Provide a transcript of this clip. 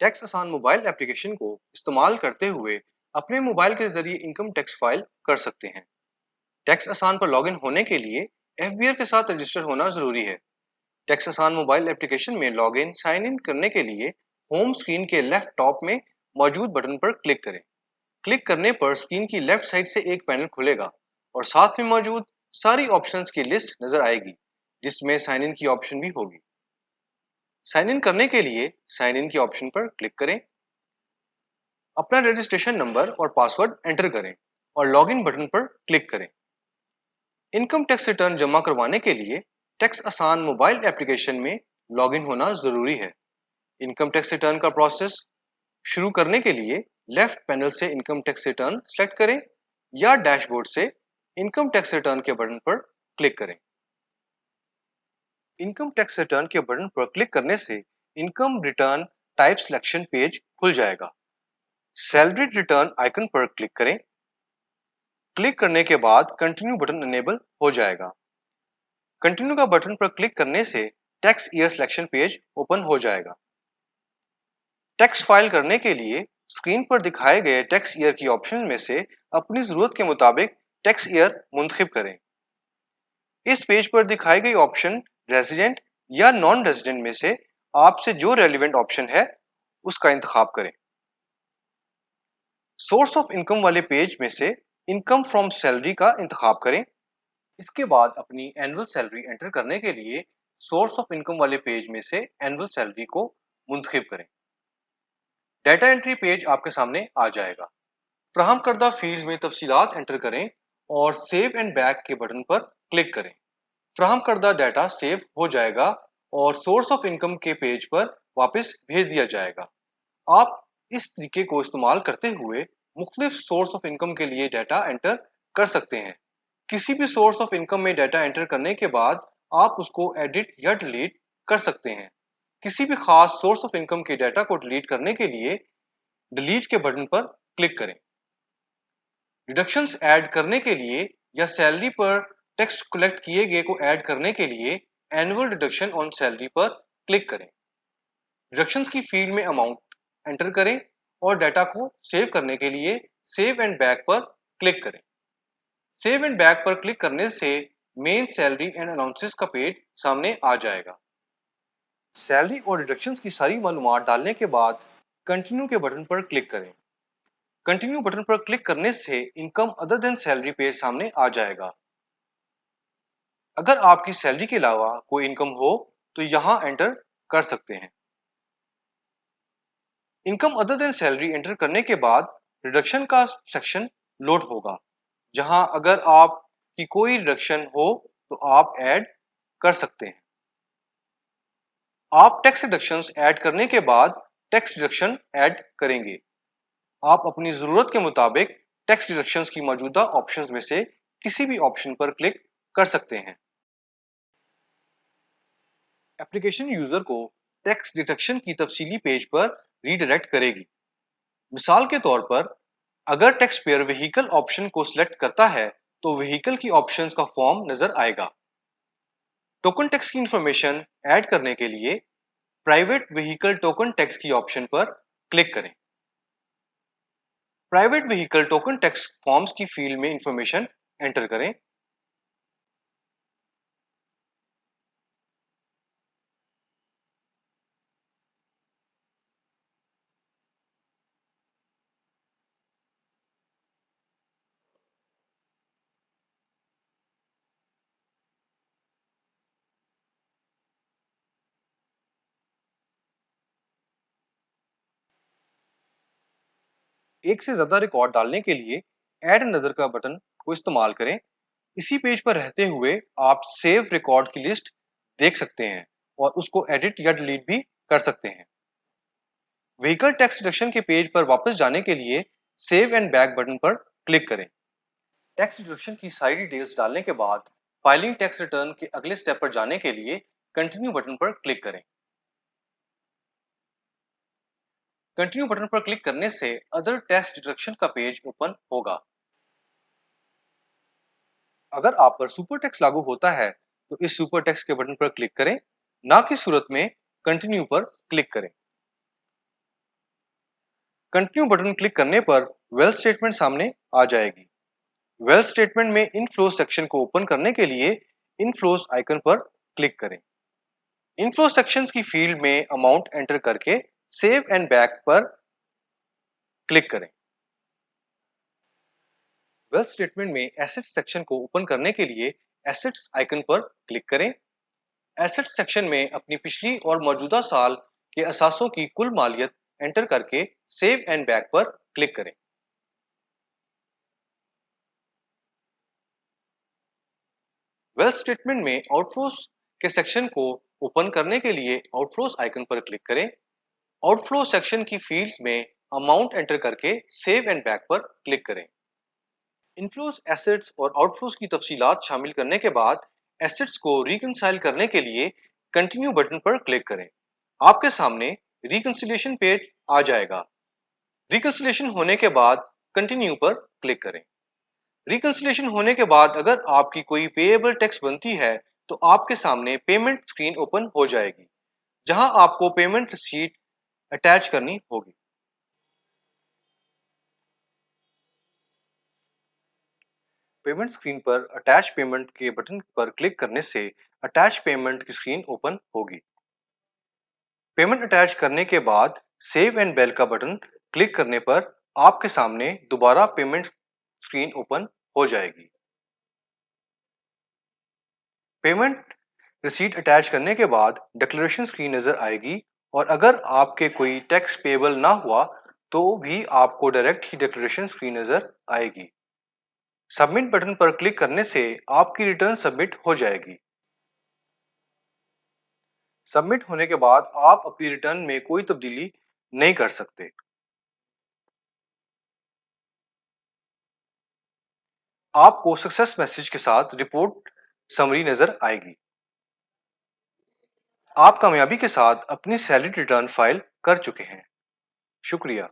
Tax आसान mobile application को इस्तेमाल करते हुए अपने मोबाइल के जरिए इनकम टैक्स फाइल कर सकते हैं। टैक्स आसान पर लॉगिन होने के लिए एफबीआर के साथ रजिस्टर होना जरूरी है। टैक्स आसान मोबाइल एप्लीकेशन में लॉगिन साइन इन करने के लिए होम स्क्रीन के लेफ्ट टॉप में मौजूद बटन पर क्लिक करें। क्लिक करने पर स्क्रीन की लेफ्ट साइड से एक पैनल खुलेगा और साथ में मौजूद सारी ऑप्शंस की लिस्ट नजर आएगी, जिसमें साइन इन की ऑप्शन भी होगी। साइन इन करने के लिए साइन इन की ऑप्शन पर क्लिक करें, अपना रजिस्ट्रेशन नंबर और पासवर्ड एंटर करें और लॉगिन बटन पर क्लिक करें। इनकम टैक्स रिटर्न जमा करवाने के लिए टैक्स आसान मोबाइल एप्लीकेशन में लॉगिन होना जरूरी है। इनकम टैक्स रिटर्न का प्रोसेस शुरू करने के लिए लेफ्ट पैनल से इनकम टैक्स रिटर्न सेलेक्ट करें या डैशबोर्ड से इनकम टैक्स रिटर्न के बटन पर क्लिक करें। इनकम टैक्स रिटर्न के बटन पर क्लिक करने से income return type selection page खुल जाएगा। सैलरी रिटर्न आइकन पर क्लिक करें। क्लिक करने के बाद कंटिन्यू बटन इनेबल हो जाएगा। कंटिन्यू का बटन पर क्लिक करने से tax year selection page open हो जाएगा। टैक्स फाइल करने के लिए स्क्रीन पर दिखाए गए टैक्स ईयर की ऑप्शन में से अपनी जरूरत के मुताबिक टैक्स ईयर मुंतखब करें। इस पेज पर दिखाई गई ऑप्शन रेजिडेंट या नॉन रेजिडेंट में से आपसे जो रेलिवेंट ऑप्शन है उसका इंतखाब करें। सोर्स ऑफ इनकम वाले पेज में से इनकम फ्रॉम सैलरी का इंतखाब करें। इसके बाद अपनी एनुअल सैलरी एंटर करने के लिए सोर्स ऑफ इनकम वाले पेज में से एनुअल सैलरी को मुंतखब करें। डाटा एंट्री पेज आपके सामने आ जाएगा। फ्राहम करदा फील्ड्स में तफसीलात एंटर करें और सेव एंड बैक के बटन पर क्लिक करें। फ्राहम करदा डाटा सेव हो जाएगा और सोर्स ऑफ इनकम के पेज पर वापस भेज दिया जाएगा। आप इस तरीके को इस्तेमाल करते हुए मुख्तलिफ सोर्स ऑफ इनकम के लिए डाटा एंटर कर सकते हैं। किसी भी सोर्स ऑफ इनकम में डाटा एंटर करने के बाद आप उसको एडिट या डिलीट कर सकते हैं। किसी भी खास सोर्स ऑफ इनकम के डाटा को डिलीट करने के लिए डिलीट के बटन पर क्लिक करें। डिडक्शंस ऐड करने के लिए या सैलरी पर टैक्स कलेक्ट किए गए को ऐड करने के लिए एनुअल डिडक्शन ऑन सैलरी पर क्लिक करें। डिडक्शंस की फील्ड में अमाउंट एंटर करें और डाटा को सेव करने के लिए सेव एंड बैक पर क्लिक करें। सेव एंड बैक पर क्लिक करने से मेन सैलरी एंड अलाउंसेस का पेज सामने आ जाएगा। सैलरी और डिडक्शंस की सारी मालूमात डालने के बाद कंटिन्यू के बटन पर क्लिक करें। कंटिन्यू बटन पर क्लिक करने से income other than salary page सामने आ जाएगा। अगर आपकी सैलरी के अलावा कोई इनकम हो तो यहां एंटर कर सकते हैं। Income other than salary enter करने के बाद रिडक्शन का सेक्शन लोड होगा, जहां अगर आपकी कोई रिडक्शन हो तो आप ऐड कर सकते हैं। आप टैक्स रिडक्शंस ऐड करने के बाद टैक्स डिडक्शन ऐड करेंगे। आप अपनी जरूरत के मुताबिक टैक्स डिडक्शंस की मौजूदा ऑप्शंस में से किसी भी ऑप्शन पर क्लिक कर सकते हैं। एप्लीकेशन यूजर को टैक्स डिडक्शन की तफसीली पेज पर रीडायरेक्ट करेगी। मिसाल के तौर पर अगर टैक्स पेयर व्हीकल ऑप्शन को सिलेक्ट करता है तो व्हीकल की ऑप्शंस का फॉर्म नजर आएगा। टोकन टैक्स की इंफॉर्मेशन ऐड करने के लिए प्राइवेट व्हीकल टोकन टैक्स की ऑप्शन पर क्लिक करें। Private vehicle token tax forms की फील्ड में इंफॉर्मेशन एंटर करें। एक से ज्यादा रिकॉर्ड डालने के लिए ऐड नजर का बटन को इस्तेमाल करें। इसी पेज पर रहते हुए आप सेव रिकॉर्ड की लिस्ट देख सकते हैं और उसको एडिट या डिलीट भी कर सकते हैं। व्हीकल टैक्स डिडक्शन के पेज पर वापस जाने के लिए सेव एंड बैक बटन पर क्लिक करें। टैक्स डिडक्शन की सारी डिटेल्स डालने के बाद फाइलिंग टैक्स रिटर्न के अगले स्टेप पर जाने के लिए कंटिन्यू बटन पर क्लिक करें। कंटिन्यू बटन पर क्लिक करने से अदर टैक्स डिडक्शन का पेज ओपन होगा। अगर आप पर सुपर टैक्स लागू होता है तो इस सुपर टैक्स के बटन पर क्लिक करें, ना कि सूरत में कंटिन्यू पर क्लिक करें। कंटिन्यू बटन क्लिक करने पर वेल्थ स्टेटमेंट सामने आ जाएगी। वेल्थ स्टेटमेंट में इनफ्लो सेक्शन को ओपन करने के लिए इनफ्लोज आइकन पर क्लिक करें। इनफ्लो सेक्शंस की फील्ड में अमाउंट एंटर करके सेव एंड बैक पर क्लिक करें। वेल्थ स्टेटमेंट में एसेट्स सेक्शन को ओपन करने के लिए एसेट्स आइकन पर क्लिक करें। एसेट्स सेक्शन में अपनी पिछली और मौजूदा साल के असासों की कुल मालियत एंटर करके सेव एंड बैक पर क्लिक करें। वेल्थ स्टेटमेंट में आउटफ्लोज के सेक्शन को ओपन करने के लिए आउटफ्लोज आइकन पर क्लिक करें। आउटफ्लो सेक्शन की फील्ड्स में अमाउंट एंटर करके सेव एंड बैक पर क्लिक करें। इनफ्लोज एसेट्स और आउटफ्लोज की तफसीलात शामिल करने के बाद एसेट्स को रिकंसाइल करने के लिए कंटिन्यू बटन पर क्लिक करें। आपके सामने रिकंसिलिएशन पेज आ जाएगा। रिकंसिलिएशन होने के बाद कंटिन्यू पर क्लिक करें। रिकंसिलिएशन होने के बाद अगर आपकी कोई पेएबल टैक्स बनती है तो आपके सामने पेमेंट स्क्रीन ओपन हो जाएगी, जहां आपको पेमेंट रिसीट अटैच करनी होगी। पेमेंट स्क्रीन पर अटैच पेमेंट के बटन पर क्लिक करने से अटैच पेमेंट की स्क्रीन ओपन होगी। पेमेंट अटैच करने के बाद सेव एंड बेल का बटन क्लिक करने पर आपके सामने दोबारा पेमेंट स्क्रीन ओपन हो जाएगी। पेमेंट रिसीट अटैच करने के बाद डिक्लेरेशन स्क्रीन नजर आएगी और अगर आपके कोई टैक्स पेबल ना हुआ तो भी आपको डायरेक्ट ही डिक्लेरेशन स्क्रीन नजर आएगी। सबमिट बटन पर क्लिक करने से आपकी रिटर्न सबमिट हो जाएगी। सबमिट होने के बाद आप अपनी रिटर्न में कोई तब्दीली नहीं कर सकते। आपको सक्सेस मैसेज के साथ रिपोर्ट समरी नजर आएगी। आप कामयाबी के साथ अपनी सैलरी रिटर्न फाइल कर चुके हैं। शुक्रिया।